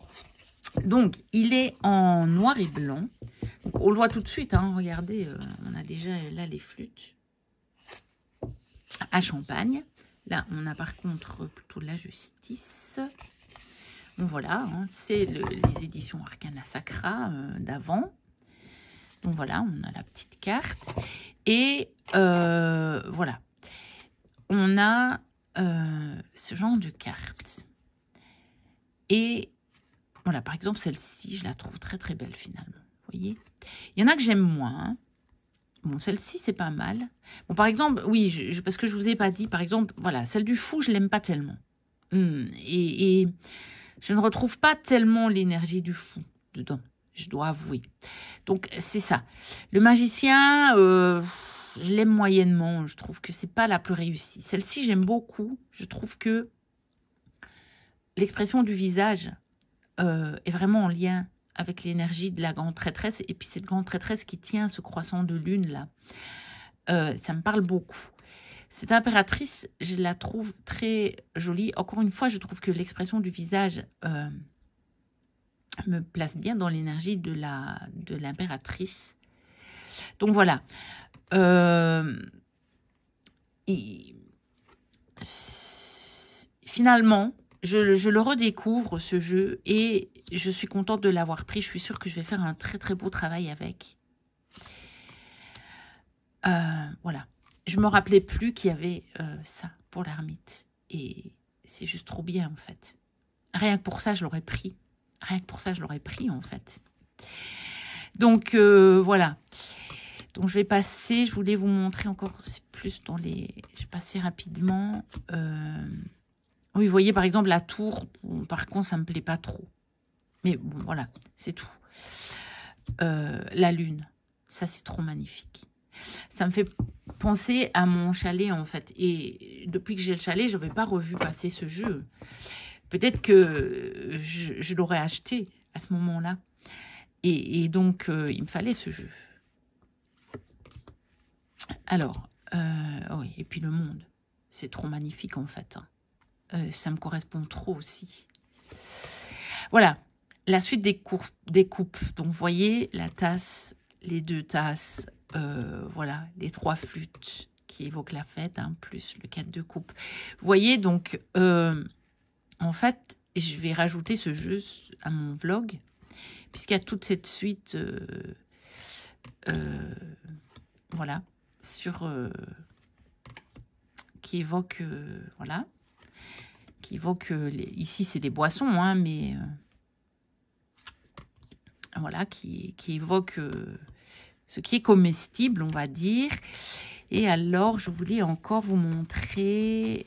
Donc, il est en noir et blanc. Donc, on le voit tout de suite. Hein, regardez, on a déjà là les flûtes à champagne. Là, on a par contre plutôt la justice. Bon, voilà, hein, c'est les éditions Arcana Sacra d'avant. Donc, voilà, on a la petite carte. Et voilà. On a ce genre de cartes. Et voilà, par exemple, celle-ci, je la trouve très très belle finalement. Vous voyez, il y en a que j'aime moins. Hein. Bon, celle-ci, c'est pas mal. Bon, par exemple, oui, parce que je vous ai pas dit, par exemple, voilà, celle du fou, je l'aime pas tellement. Et je ne retrouve pas tellement l'énergie du fou dedans, je dois avouer. Donc, c'est ça. Le magicien, je l'aime moyennement. Je trouve que c'est pas la plus réussie. Celle-ci, j'aime beaucoup. Je trouve que l'expression du visage est vraiment en lien avec l'énergie de la grande prêtresse. Et puis cette grande prêtresse qui tient ce croissant de lune là, ça me parle beaucoup. Cette impératrice, je la trouve très jolie. Encore une fois, je trouve que l'expression du visage me place bien dans l'énergie de l'impératrice. Donc voilà. Finalement, je le redécouvre, ce jeu, et je suis contente de l'avoir pris. Je suis sûre que je vais faire un très très beau travail avec. Voilà. Je me rappelais plus qu'il y avait ça pour l'ermite. Et c'est juste trop bien, en fait. Rien que pour ça, je l'aurais pris. Rien que pour ça, je l'aurais pris, en fait. Donc, voilà. Donc, je vais passer. Je voulais vous montrer encore, c'est plus dans les... Je vais passer rapidement. Oui, vous voyez, par exemple, la tour. Bon, par contre, ça ne me plaît pas trop. Mais bon, voilà, c'est tout. La lune. Ça, c'est trop magnifique. Ça me fait penser à mon chalet, en fait. Et depuis que j'ai le chalet, je n'avais pas revu passer ce jeu. Peut-être que je l'aurais acheté à ce moment-là. Et donc, il me fallait ce jeu. Alors, oui, et puis le monde. C'est trop magnifique, en fait. Ça me correspond trop aussi. Voilà, la suite des coupes. Donc, vous voyez, la tasse, les deux tasses, voilà, les trois flûtes qui évoquent la fête, hein, plus le 4 de coupe. Vous voyez, donc, en fait, je vais rajouter ce jeu à mon vlog, puisqu'il y a toute cette suite, voilà, qui évoque, voilà, qui évoque, ici c'est des boissons, hein, mais voilà, qui évoque ce qui est comestible, on va dire. Et alors, je voulais encore vous montrer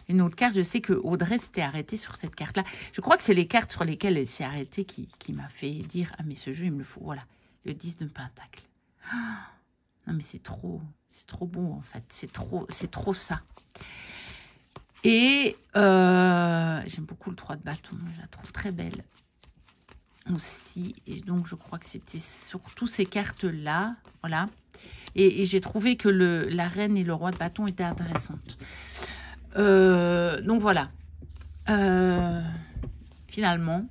une autre carte. Je sais que Audrey s'était arrêtée sur cette carte-là. Je crois que c'est les cartes sur lesquelles elle s'est arrêtée qui m'a fait dire « Ah, mais ce jeu, il me le faut. » Voilà, le 10 de pentacle. Ah, non, mais c'est trop beau, en fait. C'est trop ça. Et j'aime beaucoup le 3 de bâton. Je la trouve très belle. aussi. Et donc, je crois que c'était surtout ces cartes-là. Voilà. Et j'ai trouvé que la reine et le roi de bâton étaient intéressantes. Donc, voilà. Finalement,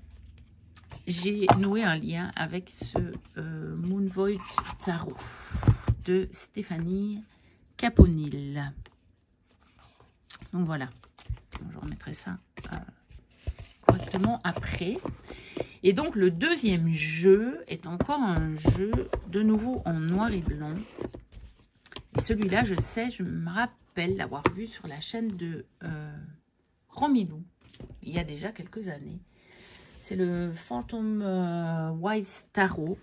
j'ai noué un lien avec ce Moon Void Tarot de Stéphanie Caponil. Donc, voilà. Je remettrai ça correctement après. Et donc, le deuxième jeu est encore un jeu de nouveau en noir et blanc. Et celui-là, je sais, je me rappelle l'avoir vu sur la chaîne de Romilou, il y a déjà quelques années. C'est le Phantom Wise Tarot.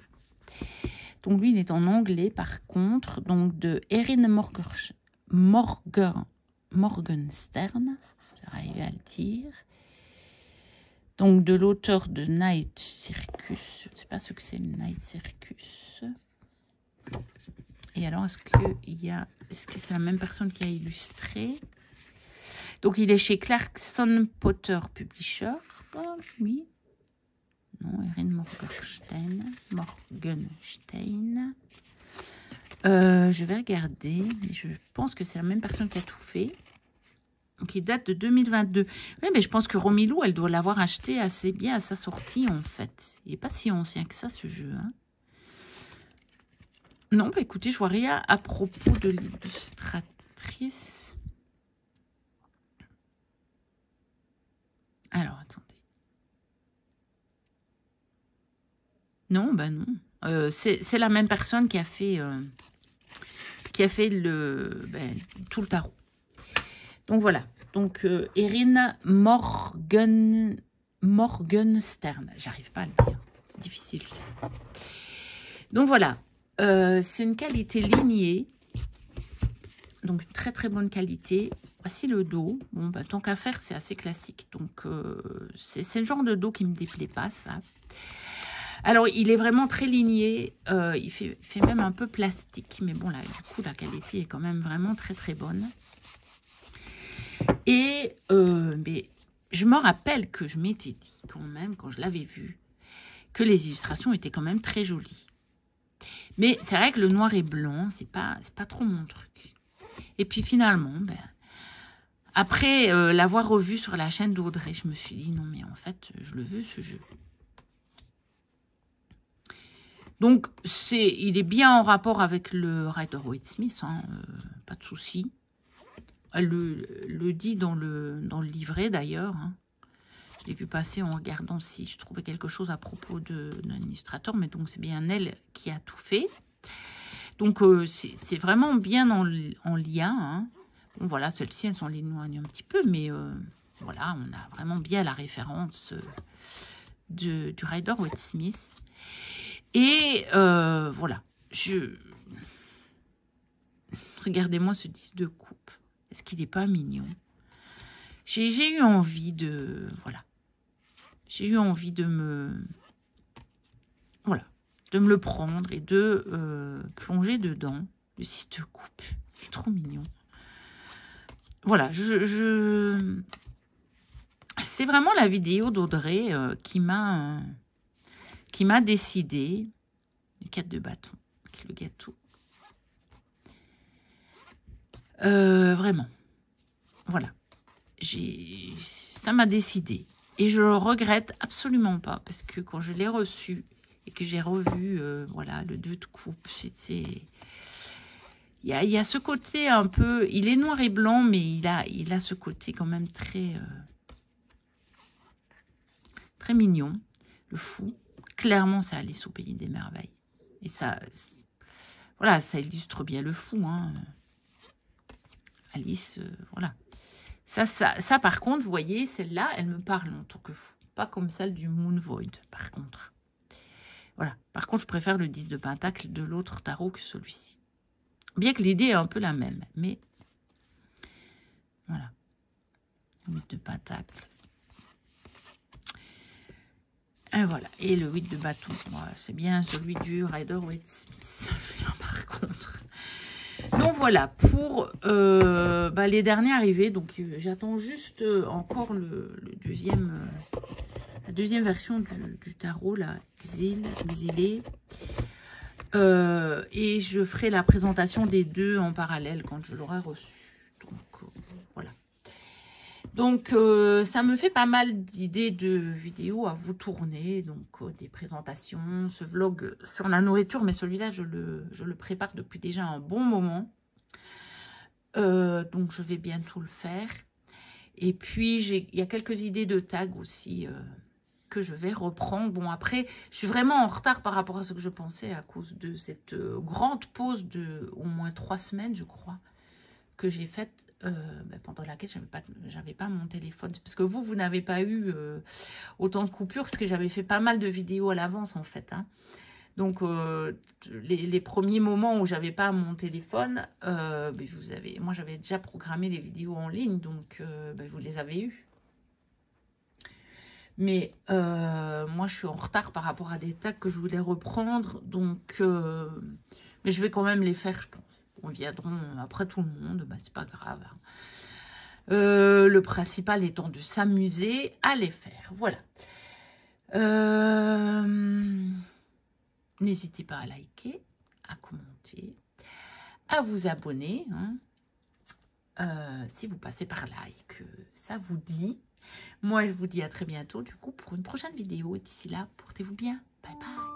Donc, lui, il est en anglais, par contre. Donc, de Erin Morgenstern. J'arrive à le dire. Donc, de l'auteur de Night Circus. Je ne sais pas ce que c'est, le Night Circus. Et alors, est-ce que c'est la même personne qui a illustré? Donc, il est chez Clarkson Potter Publisher. Oh, oui. Non, Erin Morgenstern. Je vais regarder. Mais je pense que c'est la même personne qui a tout fait. Donc, il date de 2022. Oui, mais je pense que Romilou, elle doit l'avoir acheté assez bien à sa sortie, en fait. Il n'est pas si ancien que ça, ce jeu. Hein. Non, bah écoutez, je vois rien à propos de l'illustratrice. Alors, attendez. Non, bah non. C'est la même personne qui a fait, tout le tarot. Donc voilà, donc Erin Morgenstern, j'arrive pas à le dire, c'est difficile. Donc voilà, c'est une qualité lignée, donc une très très bonne qualité. Voici le dos, bon bah, tant qu'à faire c'est assez classique, donc c'est le genre de dos qui me déplaît pas ça. Alors il est vraiment très ligné, il fait même un peu plastique, mais bon là du coup la qualité est quand même vraiment très très bonne. Et mais je me rappelle que je m'étais dit quand même, quand je l'avais vu, que les illustrations étaient quand même très jolies. Mais c'est vrai que le noir et blanc, c'est pas trop mon truc. Et puis finalement, après l'avoir revu sur la chaîne d'Audrey, je me suis dit non mais en fait, je le veux ce jeu. Donc il est bien en rapport avec le Rider-Waite-Smith, hein, pas de souci. Elle le dit dans le livret d'ailleurs. Hein. Je l'ai vu passer en regardant si je trouvais quelque chose à propos d'un illustrateur. Mais donc c'est bien elle qui a tout fait. Donc c'est vraiment bien en lien. Hein. Bon voilà, celles-ci elles sont éloignées un petit peu. Mais voilà, on a vraiment bien la référence du Rider-Waite-Smith. Et voilà. Regardez-moi ce 10 de coupe. Est-ce qu'il n'est pas mignon? J'ai eu envie de... Voilà. J'ai eu envie de me... Voilà. De me le prendre et de plonger dedans. Le 6 de coupe. Il est trop mignon. Voilà. C'est vraiment la vidéo d'Audrey qui m'a décidé. Le 4 de bâton. Avec le gâteau. Vraiment. Voilà. Ça m'a décidé. Et je le regrette absolument pas. Parce que quand je l'ai reçu et que j'ai revu, voilà, le 2 de coupe, il y a ce côté un peu... Il est noir et blanc, mais il a ce côté quand même très mignon. Le fou. Clairement, c'est Alice au pays des merveilles. Et ça... Voilà, ça illustre bien le fou, hein. Alice, voilà. Ça, par contre, vous voyez, celle-là, elle me parle en tant que fou. Pas comme celle du Moon Void, par contre. Voilà. Par contre, je préfère le 10 de pentacle de l'autre tarot que celui-ci. Bien que l'idée est un peu la même, mais... Voilà. 8 de pentacle. Et voilà. Et le 8 de bâton, voilà, c'est bien celui du Rider-Waite-Smith. Par contre... Donc voilà, pour les derniers arrivés, donc j'attends juste encore le la deuxième version du tarot, là, exilé. Et je ferai la présentation des deux en parallèle quand je l'aurai reçu. Donc, voilà. Donc, ça me fait pas mal d'idées de vidéos à vous tourner. Donc, des présentations, ce vlog sur la nourriture. Mais celui-là, je le prépare depuis déjà un bon moment. Donc, je vais bientôt le faire. Et puis, il y a quelques idées de tags aussi que je vais reprendre. Bon, après, je suis vraiment en retard par rapport à ce que je pensais à cause de cette grande pause de au moins 3 semaines, je crois, que j'ai faite, pendant laquelle j'avais pas mon téléphone. Parce que vous n'avez pas eu autant de coupures, parce que j'avais fait pas mal de vidéos à l'avance, en fait. Hein. Donc, les premiers moments où j'avais pas mon téléphone, moi, j'avais déjà programmé les vidéos en ligne, donc vous les avez eues. Mais moi, je suis en retard par rapport à des tags que je voulais reprendre. Donc, mais je vais quand même les faire, je pense. On viendront après tout le monde, c'est pas grave. Hein. Le principal étant de s'amuser à les faire. Voilà. N'hésitez pas à liker, à commenter, à vous abonner. Hein. Si vous passez par là et que ça vous dit. Moi, je vous dis à très bientôt, du coup, pour une prochaine vidéo. Et d'ici là, portez-vous bien. Bye bye.